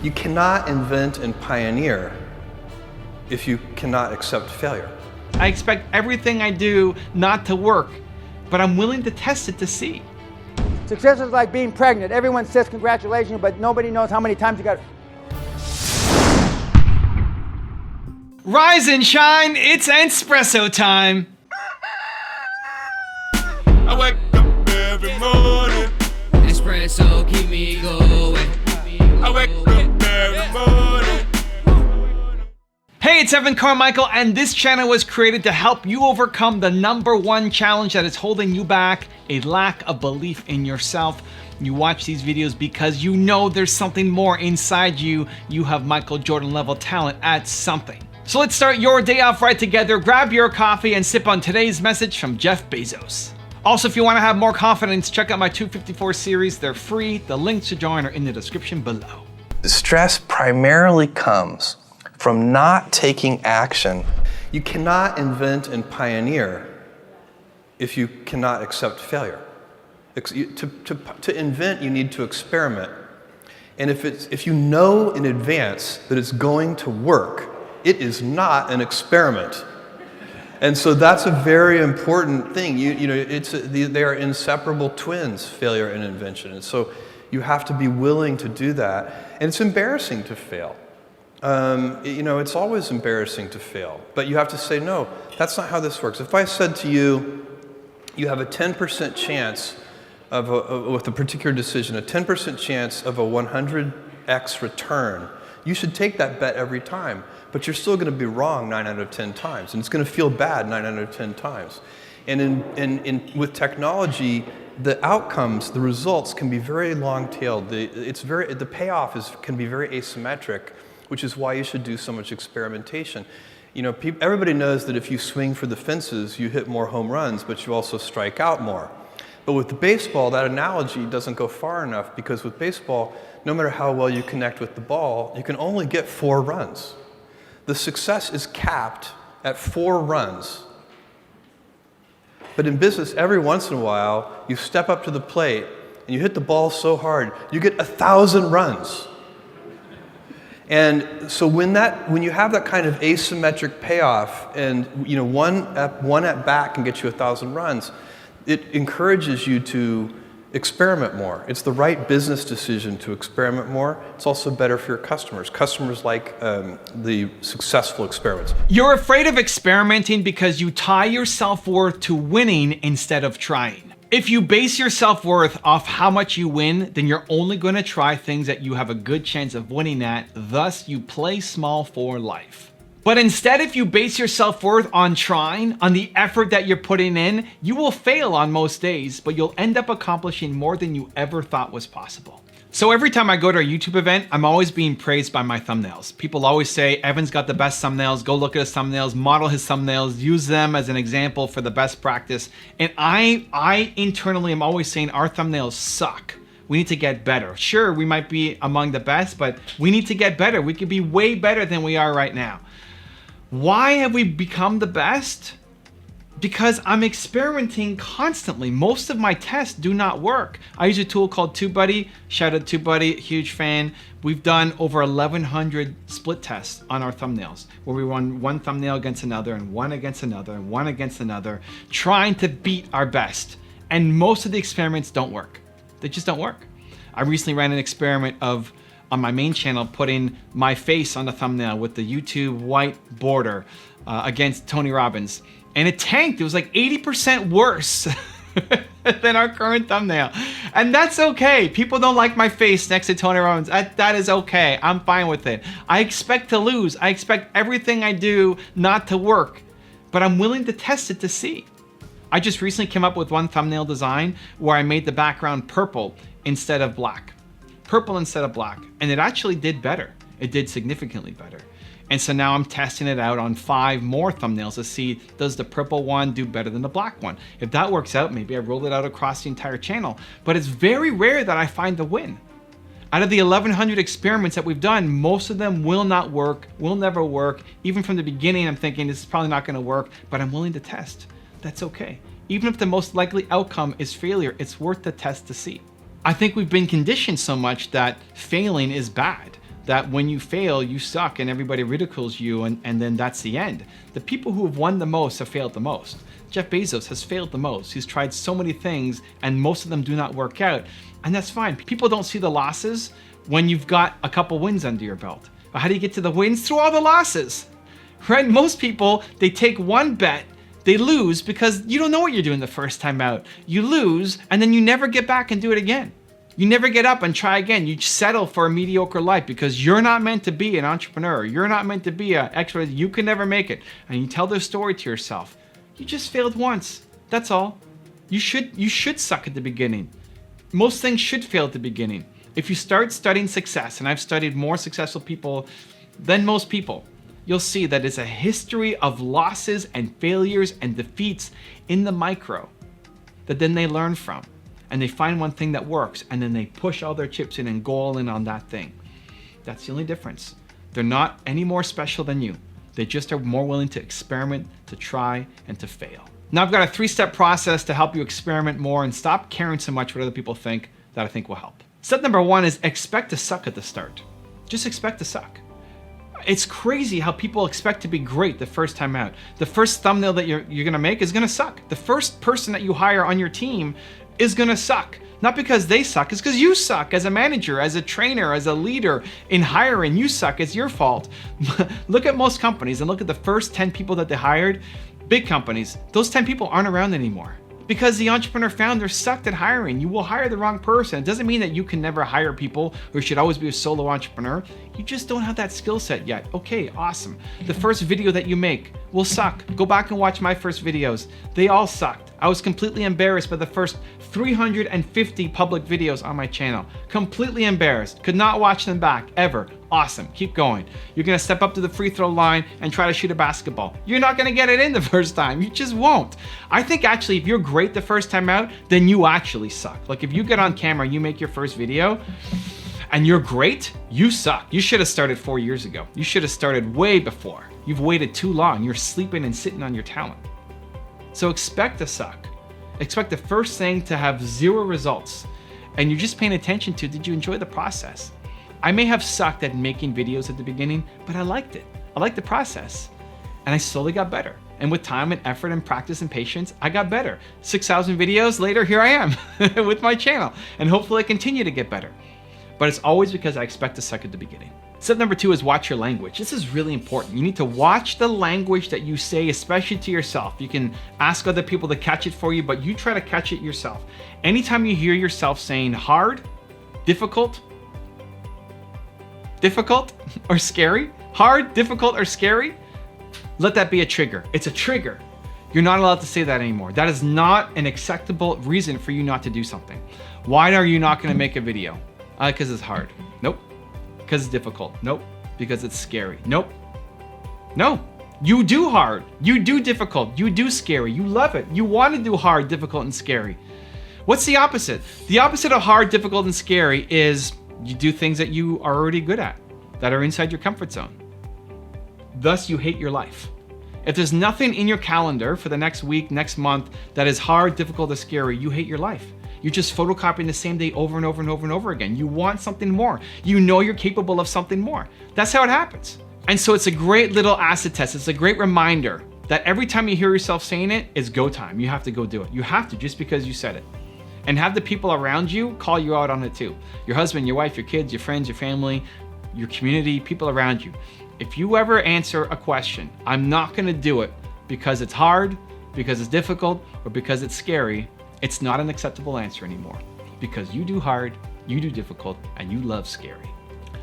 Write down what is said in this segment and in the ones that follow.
You cannot invent and pioneer if you cannot accept failure. I expect everything I do not to work, but I'm willing to test it to see. Success is like being pregnant. Everyone says congratulations, but nobody knows how many times you got. Rise and shine, it's espresso time. I wake up every morning. Espresso keep me going. I wake up every morning. Hey, it's Evan Carmichael, and this channel was created to help you overcome the #1 challenge that is holding you back, a lack of belief in yourself. You watch these videos because you know there's something more inside you. You have Michael Jordan level talent at something. So let's start your day off right together. Grab your coffee and sip on today's message from Jeff Bezos. Also, if you want to have more confidence, check out my 254 series. They're free. The links to join are in the description below. Stress primarily comes from not taking action. You cannot invent and pioneer if you cannot accept failure. To invent, you need to experiment. And if you know in advance that it's going to work, it is not an experiment. And so that's a very important thing. They are inseparable twins, failure and invention. And so you have to be willing to do that. And it's embarrassing to fail. It's always embarrassing to fail. But you have to say, no, that's not how this works. If I said to you, you have a 10% chance with a particular decision, a 10% chance of a 100x return, you should take that bet every time. But you're still going to be wrong 9 out of 10 times, and it's going to feel bad 9 out of 10 times. And with technology, the outcomes, the results can be very long-tailed. The payoff can be very asymmetric, which is why you should do so much experimentation. Everybody knows that if you swing for the fences, you hit more home runs, but you also strike out more. But with the baseball, that analogy doesn't go far enough, because with baseball, no matter how well you connect with the ball, you can only get 4 runs. The success is capped at 4 runs. But in business, every once in a while, you step up to the plate and you hit the ball so hard, you get 1,000 runs. And so when you have that kind of asymmetric payoff, and one at bat can get you 1,000 runs, it encourages you to experiment more. It's the right business decision to experiment more. It's also better for your customers. Customers like the successful experiments. You're afraid of experimenting because you tie your self-worth to winning instead of trying. If you base your self-worth off how much you win, then you're only going to try things that you have a good chance of winning at. Thus, you play small for life. But instead, if you base your self-worth on trying, on the effort that you're putting in, you will fail on most days, but you'll end up accomplishing more than you ever thought was possible. So every time I go to a YouTube event, I'm always being praised by my thumbnails. People always say, Evan's got the best thumbnails, go look at his thumbnails, model his thumbnails, use them as an example for the best practice. And I internally am always saying our thumbnails suck. We need to get better. Sure, we might be among the best, but we need to get better. We could be way better than we are right now. Why have we become the best? Because I'm experimenting constantly. Most of my tests do not work. I use a tool called TubeBuddy. Shout out TubeBuddy, huge fan. We've done over 1,100 split tests on our thumbnails, where we run one thumbnail against another and one against another and one against another, trying to beat our best. And most of the experiments don't work. They just don't work. I recently ran an experiment on my main channel, putting my face on the thumbnail with the YouTube white border against Tony Robbins. And it tanked. It was like 80% worse than our current thumbnail. And that's okay. People don't like my face next to Tony Robbins. That is okay. I'm fine with it. I expect to lose. I expect everything I do not to work, but I'm willing to test it to see. I just recently came up with one thumbnail design where I made the background purple instead of black. Purple instead of black, and it actually did better. It did significantly better. And so now I'm testing it out on 5 more thumbnails to see, does the purple one do better than the black one? If that works out, maybe I roll it out across the entire channel. But it's very rare that I find the win. Out of the 1,100 experiments that we've done, most of them will not work, will never work. Even from the beginning, I'm thinking this is probably not gonna work, but I'm willing to test. That's okay. Even if the most likely outcome is failure, it's worth the test to see. I think we've been conditioned so much that failing is bad. that when you fail, you suck and everybody ridicules you, and then that's the end. The people who have won the most have failed the most. Jeff Bezos has failed the most. He's tried so many things and most of them do not work out. And that's fine. People don't see the losses when you've got a couple wins under your belt. But how do you get to the wins? Through all the losses, right? Most people, they take one bet, they lose because you don't know what you're doing the first time out. You lose and then you never get back and do it again. You never get up and try again. You settle for a mediocre life because you're not meant to be an entrepreneur. You're not meant to be an expert. You can never make it. And you tell this story to yourself. You just failed once. That's all. You should suck at the beginning. Most things should fail at the beginning. If you start studying success, and I've studied more successful people than most people, you'll see that it's a history of losses and failures and defeats in the micro that then they learn from. And they find one thing that works, and then they push all their chips in and go all in on that thing. That's the only difference. They're not any more special than you. They just are more willing to experiment, to try, and to fail. Now I've got a 3-step process to help you experiment more and stop caring so much what other people think that I think will help. Step number 1 is expect to suck at the start. Just expect to suck. It's crazy how people expect to be great the first time out. The first thumbnail that you're gonna make is gonna suck. The first person that you hire on your team is gonna suck. Not because they suck, it's because you suck as a manager, as a trainer, as a leader in hiring. You suck, it's your fault. Look at most companies and look at the first 10 people that they hired. Big companies, those 10 people aren't around anymore because the entrepreneur founder sucked at hiring. You will hire the wrong person. It doesn't mean that you can never hire people or should always be a solo entrepreneur. You just don't have that skill set yet. Okay, awesome. The first video that you make will suck. Go back and watch my first videos. They all sucked. I was completely embarrassed by the first 350 public videos on my channel. Completely embarrassed. Could not watch them back, ever. Awesome, keep going. You're gonna step up to the free throw line and try to shoot a basketball. You're not gonna get it in the first time, you just won't. I think actually if you're great the first time out, then you actually suck. Like if you get on camera and you make your first video, and you're great, you suck. You should have started 4 years ago. You should have started way before. You've waited too long. You're sleeping and sitting on your talent. So expect to suck. Expect the first thing to have 0 results. And you're just paying attention to, did you enjoy the process? I may have sucked at making videos at the beginning, but I liked it. I liked the process. And I slowly got better. And with time and effort and practice and patience, I got better. 6,000 videos later, here I am with my channel. And hopefully I continue to get better. But it's always because I expect to suck at the beginning. Step number 2 is watch your language. This is really important. You need to watch the language that you say, especially to yourself. You can ask other people to catch it for you, but you try to catch it yourself. Anytime you hear yourself saying hard, difficult, or scary, hard, difficult, or scary, let that be a trigger. It's a trigger. You're not allowed to say that anymore. That is not an acceptable reason for you not to do something. Why are you not gonna make a video? Because it's hard. Nope. Because it's difficult. Nope. Because it's scary. Nope. No. You do hard. You do difficult. You do scary. You love it. You want to do hard, difficult, and scary. What's the opposite? The opposite of hard, difficult, and scary is you do things that you are already good at, that are inside your comfort zone. Thus, you hate your life. If there's nothing in your calendar for the next week, next month that is hard, difficult, or scary, you hate your life. You're just photocopying the same day over and over and over and over again. You want something more. You know you're capable of something more. That's how it happens. And so it's a great little acid test. It's a great reminder that every time you hear yourself saying it, it's go time. You have to go do it. You have to, just because you said it. And have the people around you call you out on it too. Your husband, your wife, your kids, your friends, your family, your community, people around you. If you ever answer a question, I'm not gonna do it because it's hard, because it's difficult, or because it's scary, it's not an acceptable answer anymore. Because you do hard, you do difficult, and you love scary.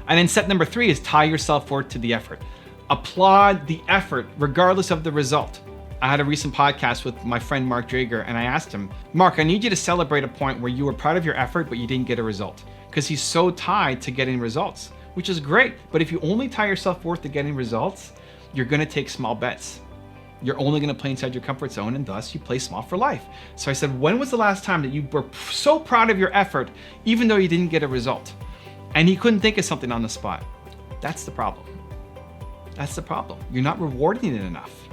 And then step number 3 is tie your self-worth to the effort. Applaud the effort regardless of the result. I had a recent podcast with my friend Mark Drager, and I asked him, Mark, I need you to celebrate a point where you were proud of your effort, but you didn't get a result. Because he's so tied to getting results, which is great. But if you only tie your self-worth to getting results, you're gonna take small bets. You're only gonna play inside your comfort zone, and thus you play small for life. So I said, when was the last time that you were so proud of your effort, even though you didn't get a result? And he couldn't think of something on the spot. That's the problem. That's the problem. You're not rewarding it enough.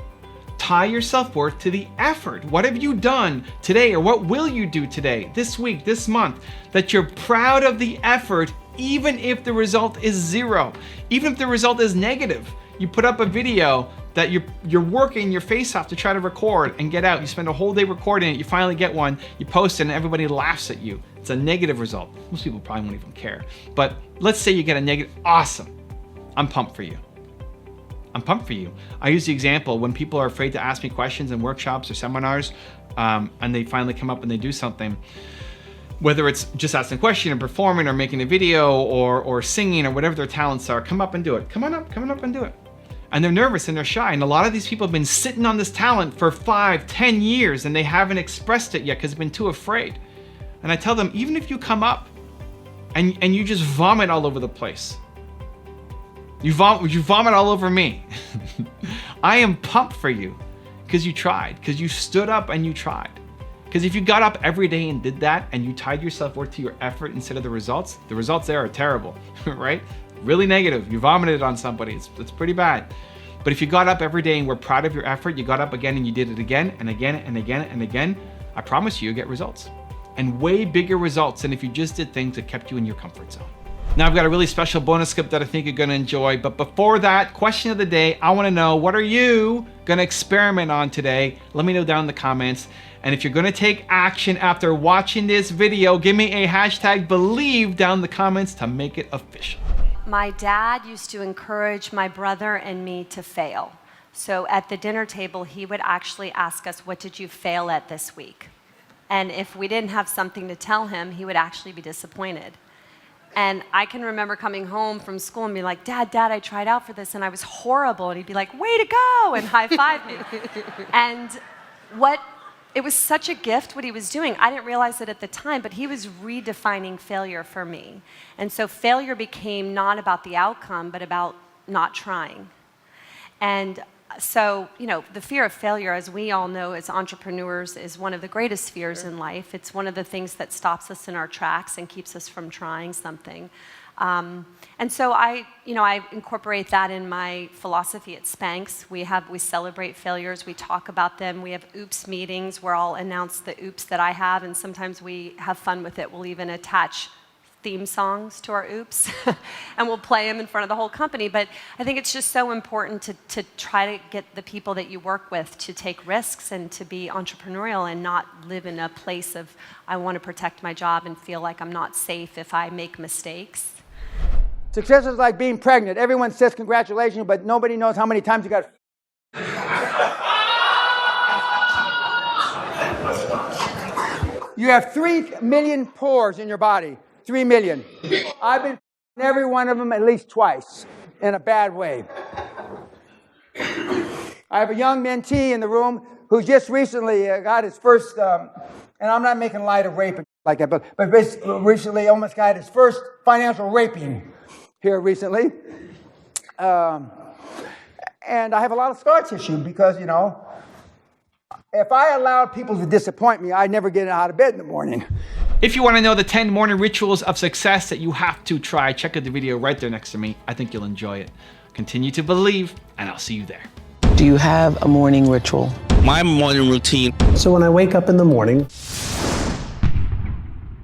Tie your self-worth to the effort. What have you done today, or what will you do today, this week, this month, that you're proud of the effort, even if the result is 0, even if the result is negative. You put up a video that you're working your face off to try to record and get out. You spend a whole day recording it, you finally get one, you post it, and everybody laughs at you. It's a negative result. Most people probably won't even care. But let's say you get a negative, awesome. I'm pumped for you. I'm pumped for you. I use the example when people are afraid to ask me questions in workshops or seminars, and they finally come up and they do something, whether it's just asking a question or performing or making a video or singing or whatever their talents are, come up and do it. Come on up and do it. And they're nervous and they're shy. And a lot of these people have been sitting on this talent for 5, 10 years and they haven't expressed it yet because they've been too afraid. And I tell them, even if you come up and you just vomit all over the place, you vomit all over me, I am pumped for you because you tried, because you stood up and you tried. Because if you got up every day and did that and you tied your self-worth to your effort instead of the results there are terrible, right? Really negative. You vomited on somebody. It's pretty bad. But if you got up every day and were proud of your effort, you got up again and you did it again and again and again and again, I promise you, you'll get results. And way bigger results than if you just did things that kept you in your comfort zone. Now I've got a really special bonus clip that I think you're gonna enjoy. But before that, question of the day, I wanna know, what are you gonna experiment on today? Let me know down in the comments. And if you're gonna take action after watching this video, give me a #believe down in the comments to make it official. My dad used to encourage my brother and me to fail. So at the dinner table, he would actually ask us, what did you fail at this week? And if we didn't have something to tell him, he would actually be disappointed. And I can remember coming home from school and being like, Dad, I tried out for this and I was horrible. And he'd be like, way to go, and high-five me. And it was such a gift what he was doing. I didn't realize it at the time, but he was redefining failure for me. And so failure became not about the outcome, but about not trying. And so, the fear of failure, as we all know as entrepreneurs, is one of the greatest fears in life. It's one of the things that stops us in our tracks and keeps us from trying something. And so I incorporate that in my philosophy at Spanx. We celebrate failures, we talk about them, we have oops meetings where I'll announce the oops that I have, and sometimes we have fun with it. We'll even attach theme songs to our oops and we'll play them in front of the whole company. But I think it's just so important to try to get the people that you work with to take risks and to be entrepreneurial and not live in a place of, I want to protect my job and feel like I'm not safe if I make mistakes. Success is like being pregnant. Everyone says congratulations, but nobody knows how many times you got. You have 3 million pores in your body. 3 million. I've been every one of them at least twice in a bad way. I have a young mentee in the room who just recently got his first, and I'm not making light of rape like that, but recently almost got his first financial raping here recently. And I have a lot of scar tissue because, if I allowed people to disappoint me, I'd never get out of bed in the morning. If you want to know the 10 morning rituals of success that you have to try, check out the video right there next to me. I think you'll enjoy it. Continue to believe, and I'll see you there. Do you have a morning ritual? My morning routine. So when I wake up in the morning,